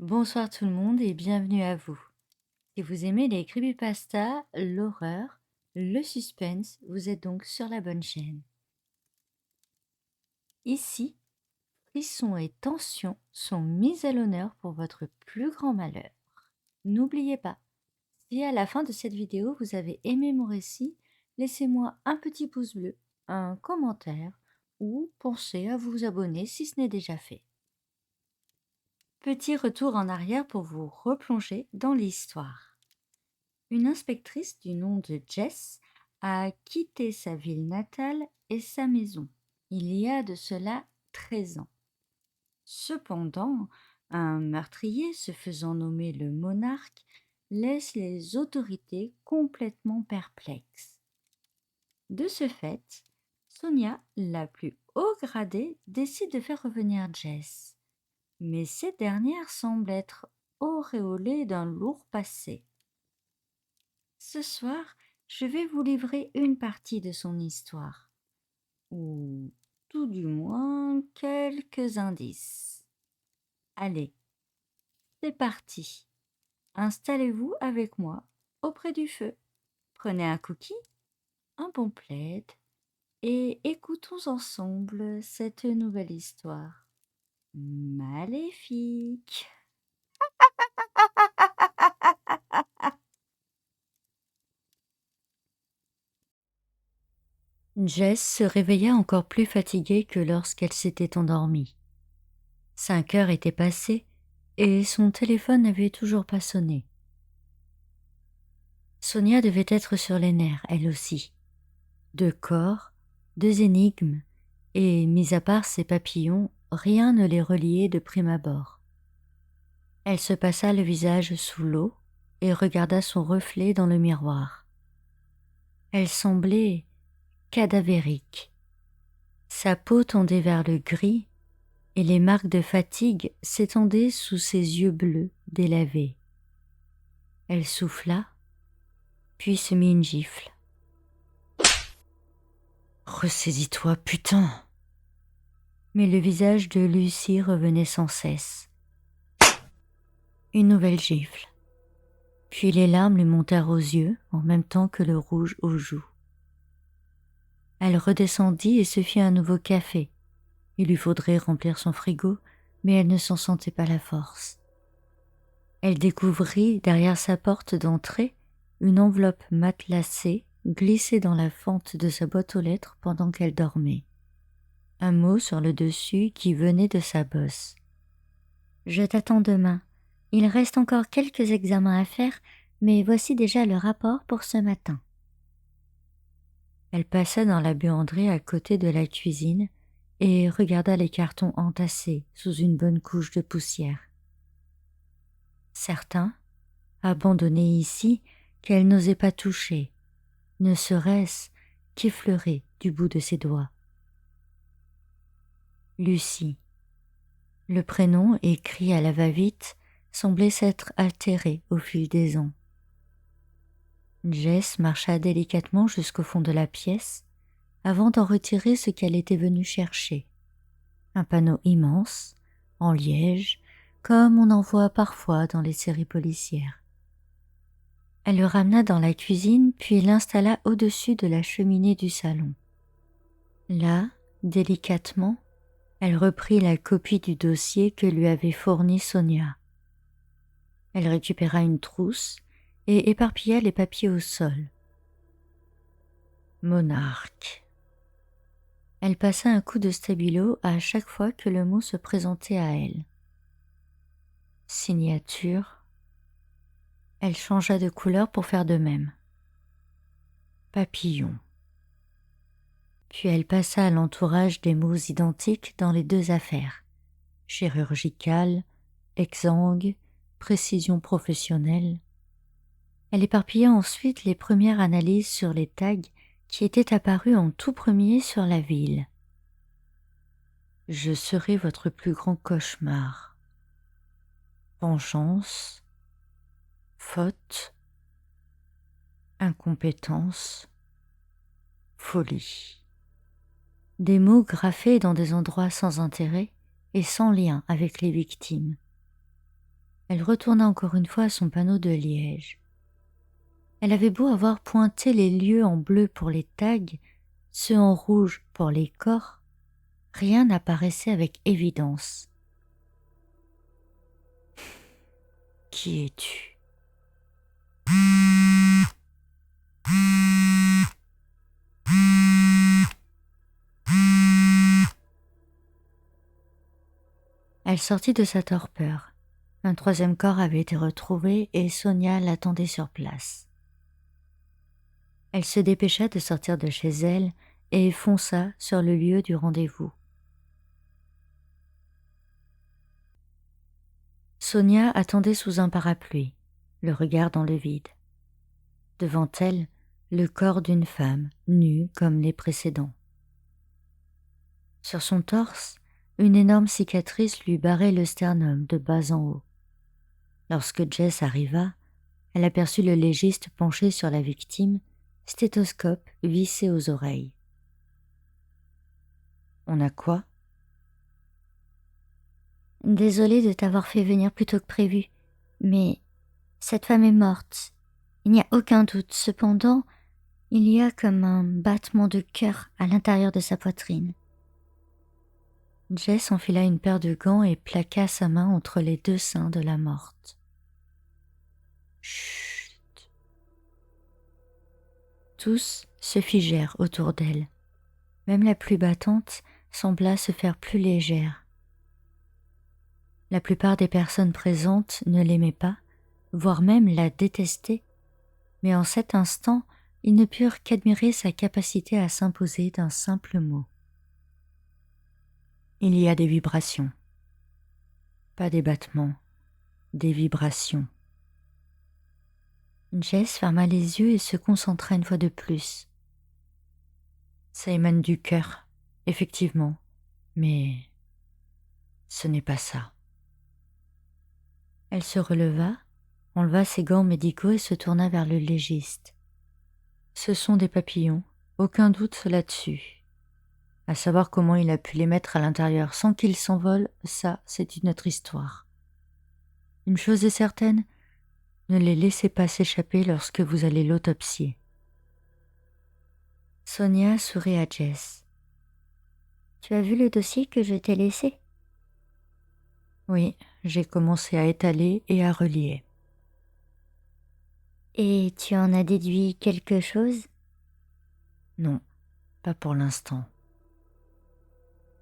Bonsoir tout le monde et bienvenue à vous. Si vous aimez les creepypastas, l'horreur, le suspense, vous êtes donc sur la bonne chaîne. Ici, frissons et tensions sont mis à l'honneur pour votre plus grand malheur. N'oubliez pas, si à la fin de cette vidéo vous avez aimé mon récit, laissez-moi un petit pouce bleu, un commentaire ou pensez à vous abonner si ce n'est déjà fait. Petit retour en arrière pour vous replonger dans l'histoire. Une inspectrice du nom de Jess a quitté sa ville natale et sa maison, il y a de cela 13 ans. Cependant, un meurtrier se faisant nommer le Monarque laisse les autorités complètement perplexes. De ce fait, Sonia, la plus haut gradée, décide de faire revenir Jess. Mais cette dernière semble être auréolée d'un lourd passé. Ce soir, je vais vous livrer une partie de son histoire, ou tout du moins quelques indices. Allez, c'est parti. Installez-vous avec moi auprès du feu. Prenez un cookie, un bon plaid, et écoutons ensemble cette nouvelle histoire maléfique. Jess se réveilla encore plus fatiguée que lorsqu'elle s'était endormie. 5 heures étaient passées et son téléphone n'avait toujours pas sonné. Sonia devait être sur les nerfs, elle aussi. 2 corps, 2 énigmes, et, mis à part ses papillons, rien ne les reliait de prime abord. Elle se passa le visage sous l'eau et regarda son reflet dans le miroir. Elle semblait cadavérique. Sa peau tendait vers le gris et les marques de fatigue s'étendaient sous ses yeux bleus délavés. Elle souffla, puis se mit une gifle. « Ressaisis-toi, putain !» Mais le visage de Lucie revenait sans cesse. Une nouvelle gifle. Puis les larmes lui montèrent aux yeux en même temps que le rouge aux joues. Elle redescendit et se fit un nouveau café. Il lui faudrait remplir son frigo, mais elle ne s'en sentait pas la force. Elle découvrit derrière sa porte d'entrée une enveloppe matelassée glissée dans la fente de sa boîte aux lettres pendant qu'elle dormait. Un mot sur le dessus qui venait de sa bosse. « Je t'attends demain. Il reste encore quelques examens à faire, mais voici déjà le rapport pour ce matin. » Elle passa dans la buanderie à côté de la cuisine et regarda les cartons entassés sous une bonne couche de poussière. Certains, abandonnés ici, qu'elle n'osait pas toucher, ne serait-ce qu'effleurer du bout de ses doigts. Lucie. Le prénom, écrit à la va-vite, semblait s'être altéré au fil des ans. Jess marcha délicatement jusqu'au fond de la pièce avant d'en retirer ce qu'elle était venue chercher. Un panneau immense, en liège, comme on en voit parfois dans les séries policières. Elle le ramena dans la cuisine puis l'installa au-dessus de la cheminée du salon. Là, délicatement, elle reprit la copie du dossier que lui avait fourni Sonia. Elle récupéra une trousse et éparpilla les papiers au sol. Monarque. Elle passa un coup de stabilo à chaque fois que le mot se présentait à elle. Signature. Elle changea de couleur pour faire de même. Papillon. Puis elle passa à l'entourage des mots identiques dans les 2 affaires. Chirurgicale, exsangue, précision professionnelle. Elle éparpilla ensuite les premières analyses sur les tags qui étaient apparus en tout premier sur la ville. Je serai votre plus grand cauchemar. Vengeance, faute, incompétence, folie. Des mots graffés dans des endroits sans intérêt et sans lien avec les victimes. Elle retourna encore une fois à son panneau de liège. Elle avait beau avoir pointé les lieux en bleu pour les tags, ceux en rouge pour les corps, rien n'apparaissait avec évidence. Qui es-tu? Elle sortit de sa torpeur. Un troisième corps avait été retrouvé et Sonia l'attendait sur place. Elle se dépêcha de sortir de chez elle et fonça sur le lieu du rendez-vous. Sonia attendait sous un parapluie, le regard dans le vide. Devant elle, le corps d'une femme, nue comme les précédents. Sur son torse, une énorme cicatrice lui barrait le sternum de bas en haut. Lorsque Jess arriva, elle aperçut le légiste penché sur la victime, stéthoscope vissé aux oreilles. « On a quoi ?» « Désolée de t'avoir fait venir plus tôt que prévu, mais cette femme est morte. Il n'y a aucun doute. Cependant, il y a comme un battement de cœur à l'intérieur de sa poitrine. » Jess enfila une paire de gants et plaqua sa main entre les deux seins de la morte. Chut. Tous se figèrent autour d'elle. Même la plus battante sembla se faire plus légère. La plupart des personnes présentes ne l'aimaient pas, voire même la détestaient, mais en cet instant, ils ne purent qu'admirer sa capacité à s'imposer d'un simple mot. Il y a des vibrations. Pas des battements, des vibrations. Jess ferma les yeux et se concentra une fois de plus. Ça émane du cœur, effectivement, mais ce n'est pas ça. Elle se releva, enleva ses gants médicaux et se tourna vers le légiste. Ce sont des papillons, aucun doute là-dessus. À savoir comment il a pu les mettre à l'intérieur sans qu'ils s'envolent, ça, c'est une autre histoire. Une chose est certaine, ne les laissez pas s'échapper lorsque vous allez l'autopsier. Sonia sourit à Jess. Tu as vu le dossier que je t'ai laissé ? Oui, j'ai commencé à étaler et à relier. Et tu en as déduit quelque chose ? Non, pas pour l'instant.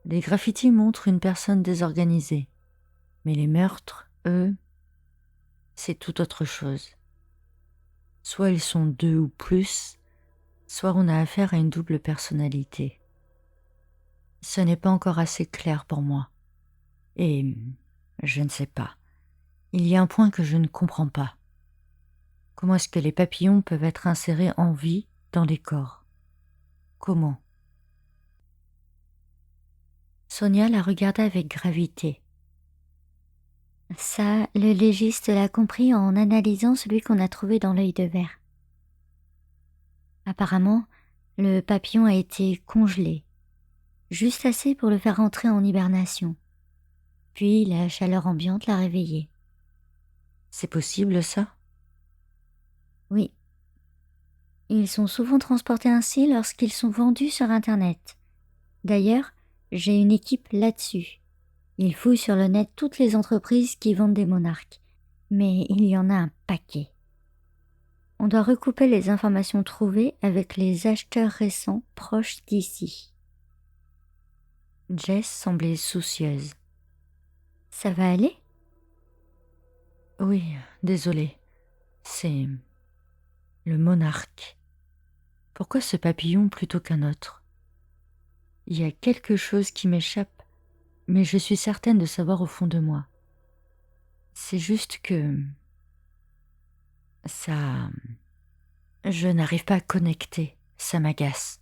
Les graffitis montrent une personne désorganisée, mais les meurtres, eux, c'est tout autre chose. Soit ils sont deux ou plus, soit on a affaire à une double personnalité. Ce n'est pas encore assez clair pour moi. Et je ne sais pas. Il y a un point que je ne comprends pas. Comment est-ce que les papillons peuvent être insérés en vie dans les corps ? Comment ? Sonia la regarda avec gravité. Ça, le légiste l'a compris en analysant celui qu'on a trouvé dans l'œil de verre. Apparemment, le papillon a été congelé, juste assez pour le faire entrer en hibernation. Puis la chaleur ambiante l'a réveillé. C'est possible, ça ? Oui. Ils sont souvent transportés ainsi lorsqu'ils sont vendus sur Internet. D'ailleurs, j'ai une équipe là-dessus. Ils fouillent sur le net toutes les entreprises qui vendent des monarques. Mais il y en a un paquet. On doit recouper les informations trouvées avec les acheteurs récents proches d'ici. Jess semblait soucieuse. Ça va aller ? Oui, désolée. C'est le monarque. Pourquoi ce papillon plutôt qu'un autre ? Il y a quelque chose qui m'échappe, mais je suis certaine de savoir au fond de moi. C'est juste que ça... Je n'arrive pas à connecter, ça m'agace.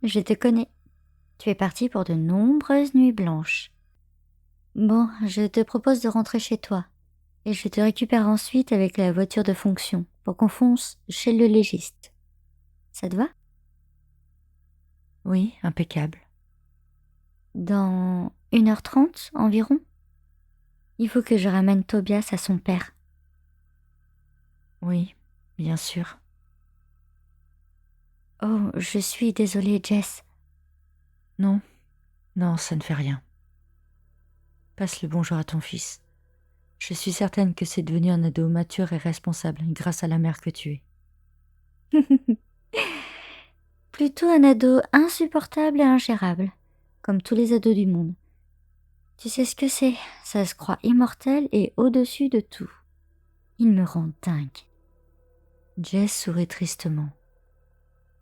Je te connais. Tu es parti pour de nombreuses nuits blanches. Bon, je te propose de rentrer chez toi. Et je te récupère ensuite avec la voiture de fonction pour qu'on fonce chez le légiste. Ça te va ? Oui, impeccable. Dans 1h30 environ ? Il faut que je ramène Tobias à son père. Oui, bien sûr. Oh, je suis désolée, Jess. Non, non, ça ne fait rien. Passe le bonjour à ton fils. Je suis certaine que c'est devenu un ado mature et responsable grâce à la mère que tu es. Plutôt un ado insupportable et ingérable, comme tous les ados du monde. Tu sais ce que c'est? Ça se croit immortel et au-dessus de tout. Il me rend dingue. Jess sourit tristement.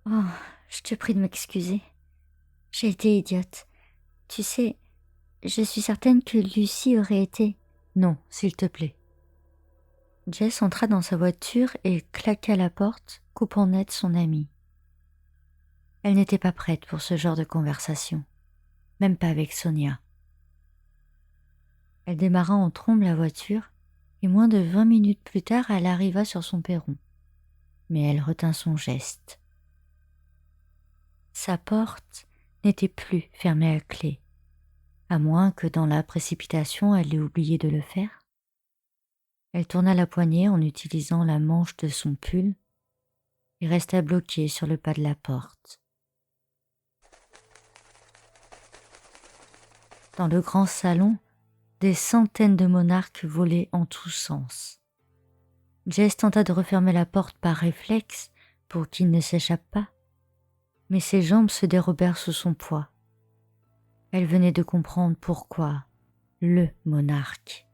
Oh, je te prie de m'excuser. J'ai été idiote. Tu sais, je suis certaine que Lucie aurait été. Non, s'il te plaît. Jess entra dans sa voiture et claqua la porte, coupant net son amie. Elle n'était pas prête pour ce genre de conversation, même pas avec Sonia. Elle démarra en trombe la voiture, et moins de 20 minutes plus tard, elle arriva sur son perron. Mais elle retint son geste. Sa porte n'était plus fermée à clé, à moins que dans la précipitation elle ait oublié de le faire. Elle tourna la poignée en utilisant la manche de son pull et resta bloquée sur le pas de la porte. Dans le grand salon, des centaines de monarques volaient en tous sens. Jess tenta de refermer la porte par réflexe pour qu'il ne s'échappe pas, mais ses jambes se dérobèrent sous son poids. Elle venait de comprendre pourquoi le monarque.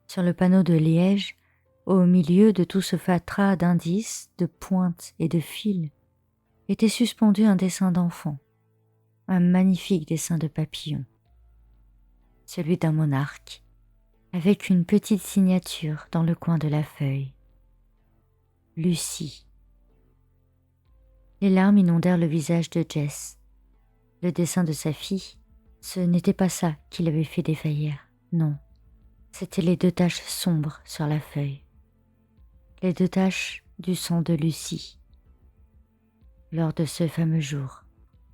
Sur le panneau de liège, au milieu de tout ce fatras d'indices, de pointes et de fils, était suspendu un dessin d'enfant, un magnifique dessin de papillon, celui d'un monarque, avec une petite signature dans le coin de la feuille. Lucie. Les larmes inondèrent le visage de Jess. Le dessin de sa fille, ce n'était pas ça qui l'avait fait défaillir, non. C'étaient les 2 taches sombres sur la feuille. Les 2 taches du sang de Lucie. Lors de ce fameux jour,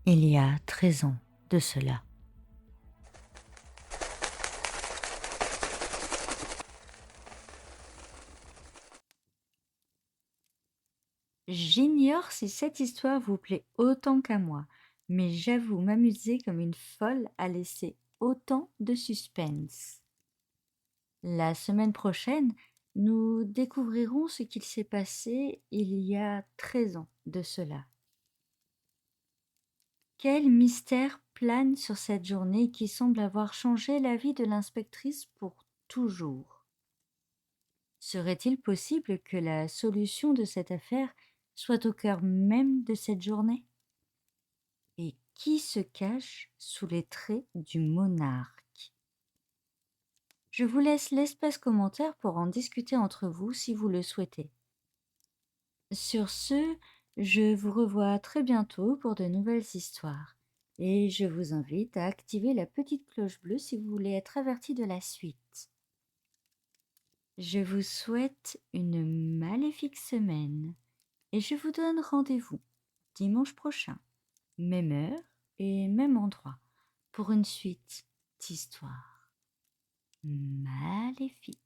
il y a 13 ans de cela. J'ignore si cette histoire vous plaît autant qu'à moi, mais j'avoue m'amuser comme une folle à laisser autant de suspense. La semaine prochaine, nous découvrirons ce qu'il s'est passé il y a 13 ans de cela. Quel mystère plane sur cette journée qui semble avoir changé la vie de l'inspectrice pour toujours? Serait-il possible que la solution de cette affaire soit au cœur même de cette journée? Et qui se cache sous les traits du monarque? Je vous laisse l'espace commentaire pour en discuter entre vous si vous le souhaitez. Sur ce, je vous revois très bientôt pour de nouvelles histoires. Et je vous invite à activer la petite cloche bleue si vous voulez être averti de la suite. Je vous souhaite une maléfique semaine et je vous donne rendez-vous dimanche prochain, même heure et même endroit, pour une suite d'histoires maléfiques.